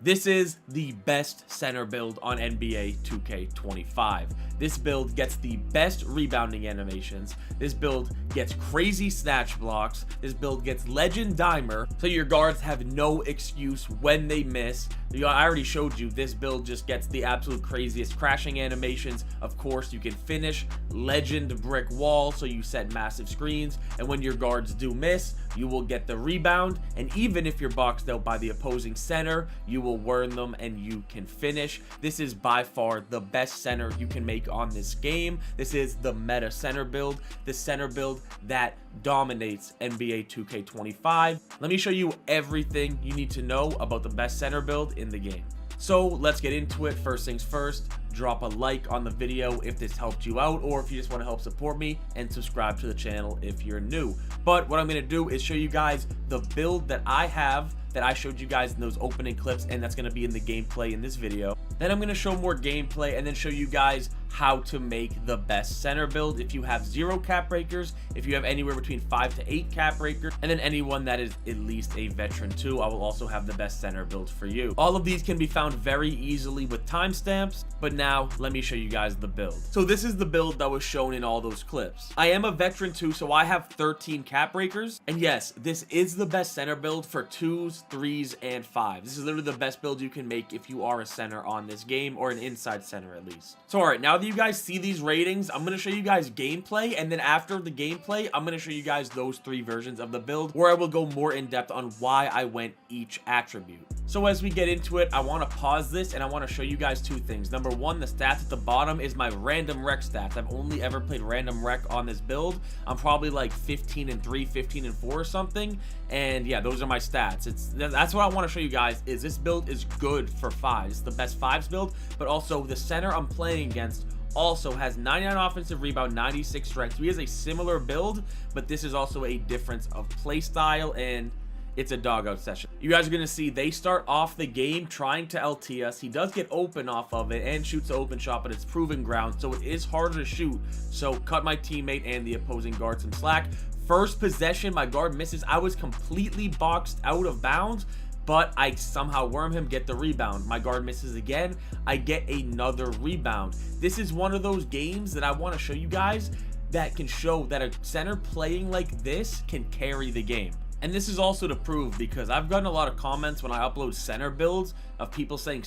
This is the best center build on NBA 2K25. This build gets the best rebounding animations. This build gets crazy snatch blocks. This build gets legend dimer, so your guards have no excuse when they miss. I already showed you this build just gets the absolute craziest crashing animations. Of course, you can finish legend brick wall, so you set massive screens, and when your guards do miss, you will get the rebound, and even if you're boxed out by the opposing center, you will warn them and you can finish. This is by far the best center you can make on this game. This is the meta center build, the center build that dominates NBA 2K25. Let me show you everything you need to know about the best center build in the game. So let's get into it. First things first, drop a like on the video if this helped you out, or if you just want to help support me, and subscribe to the channel if you're new. But what I'm going to do is show you guys the build that I have, that I showed you guys in those opening clips, and that's going to be in the gameplay in this video. Then I'm going to show more gameplay and then show you guys how to make the best center build if you have 0 cap breakers, if you have anywhere between 5 to 8 cap breakers, and then anyone that is at least a veteran too. I will also have the best center build for you. All of these can be found very easily with timestamps, but now let me show you guys the build. So this is the build that was shown in all those clips. I am a veteran too, so I have 13 cap breakers, and yes, this is the best center build for 2s, 3s, and 5s. This is literally the best build you can make if you are a center on this game, or an inside center at least. So alright, now that you guys see these ratings, I'm going to show you guys gameplay, and then after the gameplay, I'm going to show you guys those 3 versions of the build where I will go more in depth on why I went each attribute. So as we get into it, I want to pause this and I want to show you guys 2 things. Number 1, the stats at the bottom is my random rec stats. I've only ever played random rec on this build. I'm probably like 15-3, 15-4 or something, and yeah, those are my stats. That's what I want to show you guys, is this build is good for 5s. It's the best 5s build, but also the center I'm playing against also has 99 offensive rebound, 96 strength. So he has a similar build, but this is also a difference of play style, and it's a dog out session. You guys are going to see they start off the game trying to LT us. He does get open off of it and shoots the open shot, but it's proven ground, so it is harder to shoot. So cut my teammate and the opposing guard some slack. First possession, my guard misses. I was completely boxed out of bounds, but I somehow worm him, get the rebound. My guard misses again. I get another rebound. This is one of those games that I want to show you guys that can show that a center playing like this can carry the game. And this is also to prove, because I've gotten a lot of comments when I upload center builds of people saying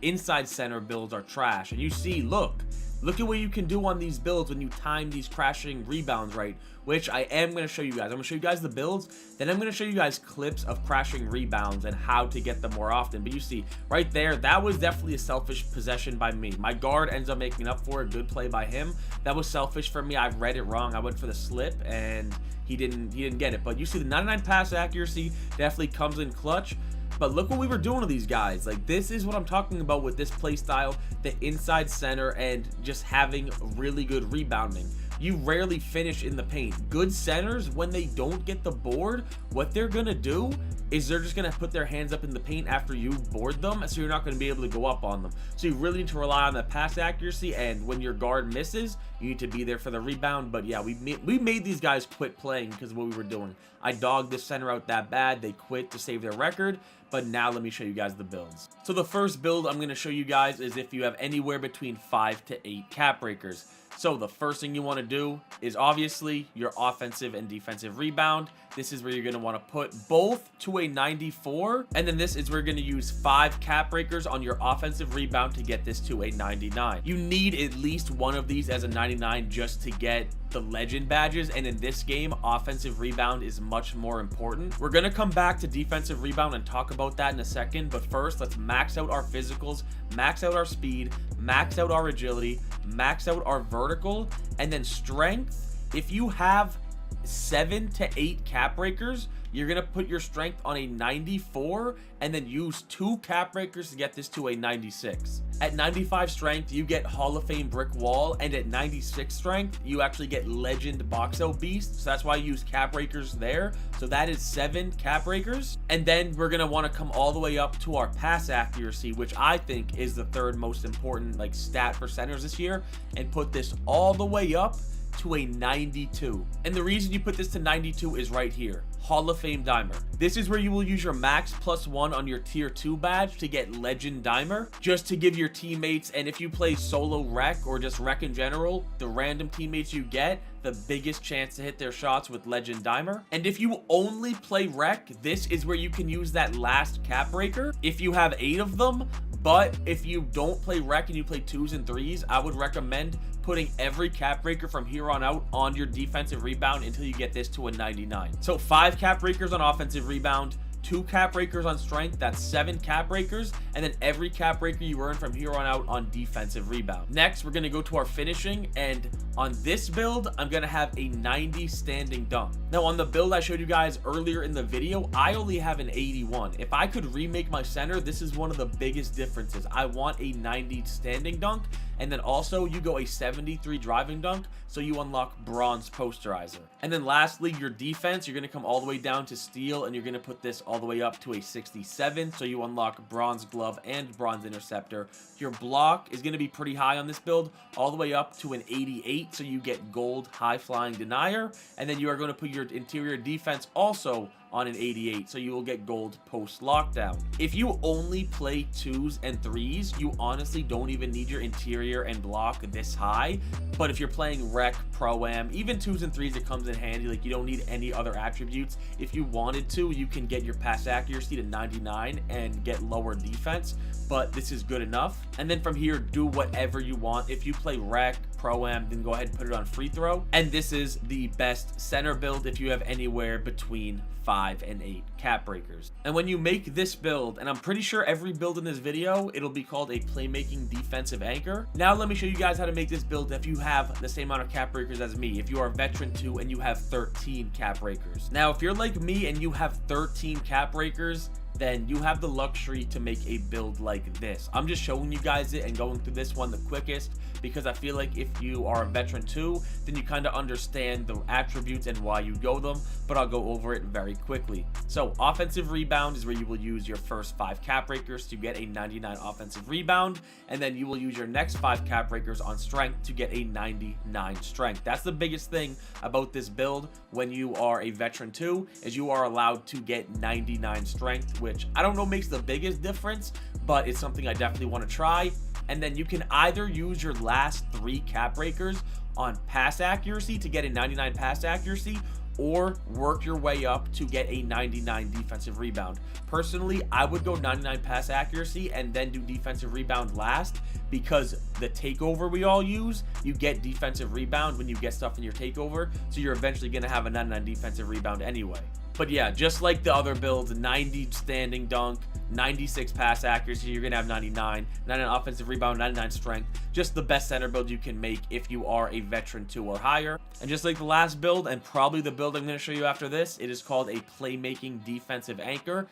inside center builds are trash. And you see, look at what you can do on these builds when you time these crashing rebounds right, which I am going to show you guys. I'm going to show you guys the builds, then I'm going to show you guys clips of crashing rebounds and how to get them more often. But you see right there, that was definitely a selfish possession by me. My guard ends up making up for a good play by him. That was selfish for me. I read it wrong. I went for the slip and he didn't get it. But you see the 99 pass accuracy definitely comes in clutch. But look what we were doing to these guys. Like, this is what I'm talking about with this play style, the inside center, and just having really good rebounding. You rarely finish in the paint. Good centers, when they don't get the board, what they're gonna do is they're just gonna put their hands up in the paint after you board them, so you're not gonna be able to go up on them. So you really need to rely on that pass accuracy, and when your guard misses, you need to be there for the rebound. But yeah, we made these guys quit playing because of what we were doing. I dogged this center out that bad, they quit to save their record. But now let me show you guys the builds. So the first build I'm going to show you guys is if you have anywhere between 5 to 8 cap breakers. So the first thing you want to do is obviously your offensive and defensive rebound. This is where you're going to want to put both to a 94. And then this is where you're going to use 5 cap breakers on your offensive rebound to get this to a 99. You need at least one of these as a 99 just to get the legend badges, and in this game offensive rebound is much more important. We're gonna come back to defensive rebound and talk about that in a second, but first let's max out our physicals, max out our speed, max out our agility, max out our vertical, and then strength. If you have 7 to 8 cap breakers, you're gonna put your strength on a 94 and then use 2 cap breakers to get this to a 96. At 95 strength, you get Hall of Fame brick wall, and at 96 strength, you actually get legend box out beast. So that's why I use cap breakers there. So that is 7 cap breakers. And then we're gonna want to come all the way up to our pass accuracy, which I think is the 3rd most important stat for centers this year, and put this all the way up to a 92. And the reason you put this to 92 is right here. Hall of Fame Dimer. This is where you will use your max +1 on your tier 2 badge to get Legend Dimer, just to give your teammates, and if you play solo rec or just rec in general, the random teammates you get the biggest chance to hit their shots with Legend Dimer. And if you only play rec, this is where you can use that last cap breaker if you have 8 of them. But if you don't play rec and you play 2s and 3s, I would recommend putting every cap breaker from here on out on your defensive rebound until you get this to a 99. So 5 cap breakers on offensive rebound, 2 cap breakers on strength, that's 7 cap breakers, and then every cap breaker you earn from here on out on defensive rebound. Next, we're going to go to our finishing, and on this build, I'm going to have a 90 standing dunk. Now, on the build I showed you guys earlier in the video, I only have an 81. If I could remake my center, this is one of the biggest differences. I want a 90 standing dunk, and then also you go a 73 driving dunk, so you unlock bronze posterizer. And then lastly, your defense, you're going to come all the way down to steel, and you're going to put this all the way up to a 67, so you unlock bronze glove and bronze interceptor. Your block is going to be pretty high on this build, all the way up to an 88, so you get gold high flying denier, and then you are going to put your interior defense also on an 88, so you will get gold post lockdown. If you only play 2s and 3s, you honestly don't even need your interior and block this high. But if you're playing rec, pro-am, even 2s and 3s, it comes in handy. Like, you don't need any other attributes. If you wanted to, you can get your pass accuracy to 99 and get lower defense, but this is good enough. And then from here, do whatever you want. If you play rec, pro-am, then go ahead and put it on free throw. And this is the best center build if you have anywhere between 5 and 8 cap breakers. And when you make this build, and I'm pretty sure every build in this video, it'll be called a playmaking defensive anchor. Now let me show you guys how to make this build if you have the same amount of cap breakers as me. If you are a veteran 2 and you have 13 cap breakers. Now if you're like me and you have 13 cap breakers, then you have the luxury to make a build like this. I'm just showing you guys it and going through this one the quickest because I feel like if you are a veteran 2, then you kind of understand the attributes and why you go them, but I'll go over it very quickly. So offensive rebound is where you will use your first 5 cap breakers to get a 99 offensive rebound, and then you will use your next 5 cap breakers on strength to get a 99 strength. That's the biggest thing about this build when you are a veteran 2, is you are allowed to get 99 strength, which I don't know makes the biggest difference, but it's something I definitely want to try. And then you can either use your last 3 cap breakers on pass accuracy to get a 99 pass accuracy, or work your way up to get a 99 defensive rebound. Personally, I would go 99 pass accuracy and then do defensive rebound last, because the takeover we all use, you get defensive rebound when you get stuff in your takeover, so you're eventually going to have a 99 defensive rebound anyway. But yeah, just like the other builds, 90 standing dunk, 96 pass accuracy, you're going to have 99 offensive rebound, 99 strength. Just the best center build you can make if you are a veteran 2 or higher. And just like the last build, and probably the build I'm going to show you after this, it is called a playmaking defensive anchor.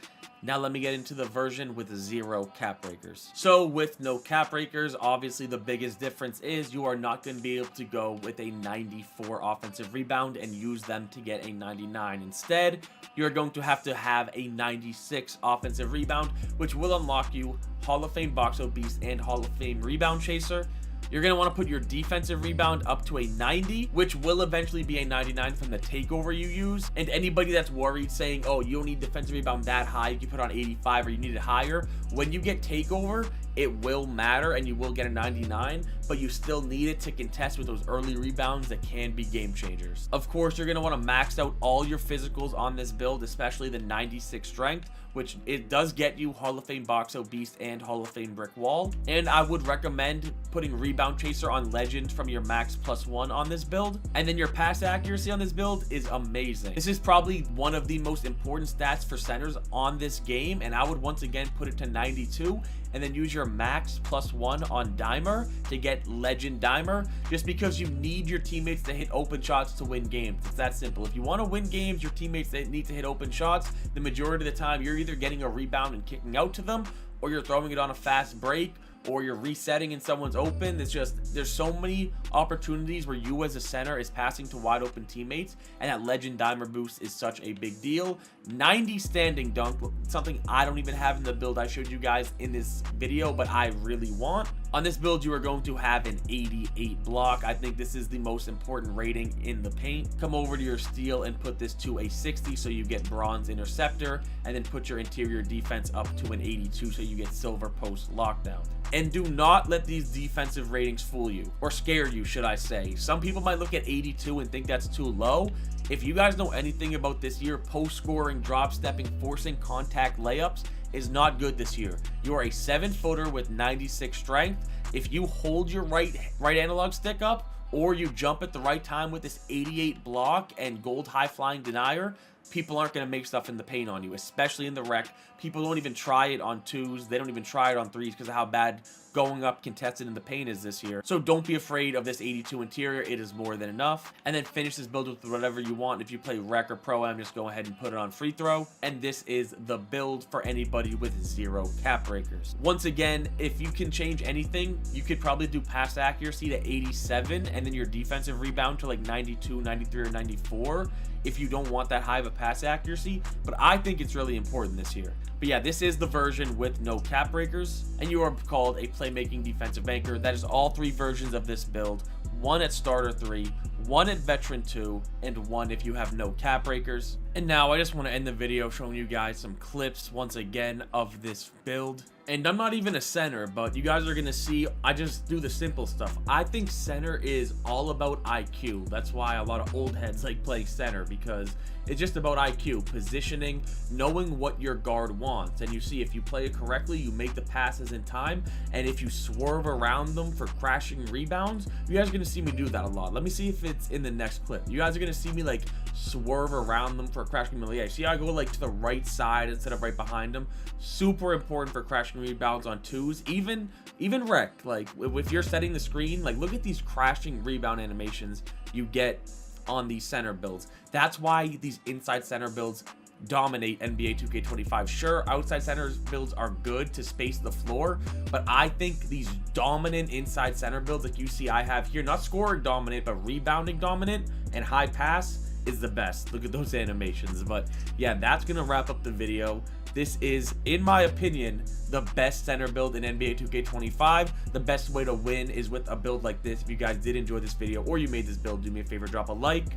Now let me get into the version with 0 cap breakers. So with no cap breakers, obviously the biggest difference is you are not going to be able to go with a 94 offensive rebound and use them to get a 99. Instead, you're going to have a 96 offensive rebound, which will unlock you Hall of Fame Boxo Beast and Hall of Fame Rebound Chaser. You're going to want to put your defensive rebound up to a 90, which will eventually be a 99 from the takeover you use. And anybody that's worried saying, oh, you don't need defensive rebound that high, you can put on 85 or you need it higher. When you get takeover, it will matter and you will get a 99, but you still need it to contest with those early rebounds that can be game changers. Of course, you're going to want to max out all your physicals on this build, especially the 96 strength, which it does get you Hall of Fame Boxo Beast and Hall of Fame Brick Wall. And I would recommend putting Rebound Chaser on Legend from your max +1 on this build. And then your pass accuracy on this build is amazing. This is probably one of the most important stats for centers on this game, and I would once again put it to 92, and then use your max +1 on Dimer to get Legend Dimer, just because you need your teammates to hit open shots to win games. It's that simple. If you want to win games, your teammates they need to hit open shots. The majority of the time, you're either getting a rebound and kicking out to them, or you're throwing it on a fast break, or you're resetting and someone's open. It's just, there's so many opportunities where you as a center is passing to wide open teammates, and that legend dimer boost is such a big deal. 90 standing dunk, something I don't even have in the build I showed you guys in this video, but I really want. On this build, you are going to have an 88 block. I think this is the most important rating in the paint. Come over to your steal and put this to a 60 so you get bronze interceptor, and then put your interior defense up to an 82 so you get silver post lockdown. And do not let these defensive ratings fool you, or scare you, should I say. Some people might look at 82 and think that's too low. If you guys know anything about this year, post scoring, drop stepping, forcing contact layups is not good this year. You are a 7-footer with 96 strength. If you hold your right analog stick up, or you jump at the right time with this 88 block and gold high flying denier, people aren't going to make stuff in the paint on you, especially in the rec. People don't even try it on 2s. They don't even try it on 3s because of how bad going up contested in the paint is this year. So don't be afraid of this 82 interior. It is more than enough. And then finish this build with whatever you want. If you play rec or pro-am, just go ahead and put it on free throw. And this is the build for anybody with 0 cap breakers. Once again, if you can change anything, you could probably do pass accuracy to 87 and then your defensive rebound to like 92, 93, or 94 if you don't want that high of a pass accuracy. But I think it's really important this year. But yeah, this is the version with no cap breakers, and you are called a playmaking defensive anchor. That is all 3 versions of this build. 1 at starter 3, 1 at veteran 2, and 1 if you have no cap breakers. And now I just want to end the video showing you guys some clips once again of this build. And I'm not even a center, but you guys are going to see I just do the simple stuff. I think center is all about IQ. That's why a lot of old heads like playing center, because it's just about IQ, positioning, knowing what your guard wants. And you see, if you play it correctly, you make the passes in time. And if you swerve around them for crashing rebounds, you guys are going to see me do that a lot. Let me see if it's in the next clip. You guys are going to see me like swerve around them for crashing rebounds. Yeah, see how I go like to the right side instead of right behind them? Super important for crashing rebounds on 2s, even rec. Like if you're setting the screen, like look at these crashing rebound animations you get on these center builds. That's why these inside center builds dominate NBA 2K25. Sure, outside center builds are good to space the floor, but I think these dominant inside center builds like you see I have here, not scoring dominant, but rebounding dominant and high pass, is the best. Look at those animations. But yeah, that's gonna wrap up the video. This is, in my opinion, the best center build in NBA 2K25. The best way to win is with a build like this. If you guys did enjoy this video or you made this build, do me a favor, drop a like,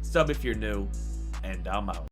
sub if you're new, and I'm out.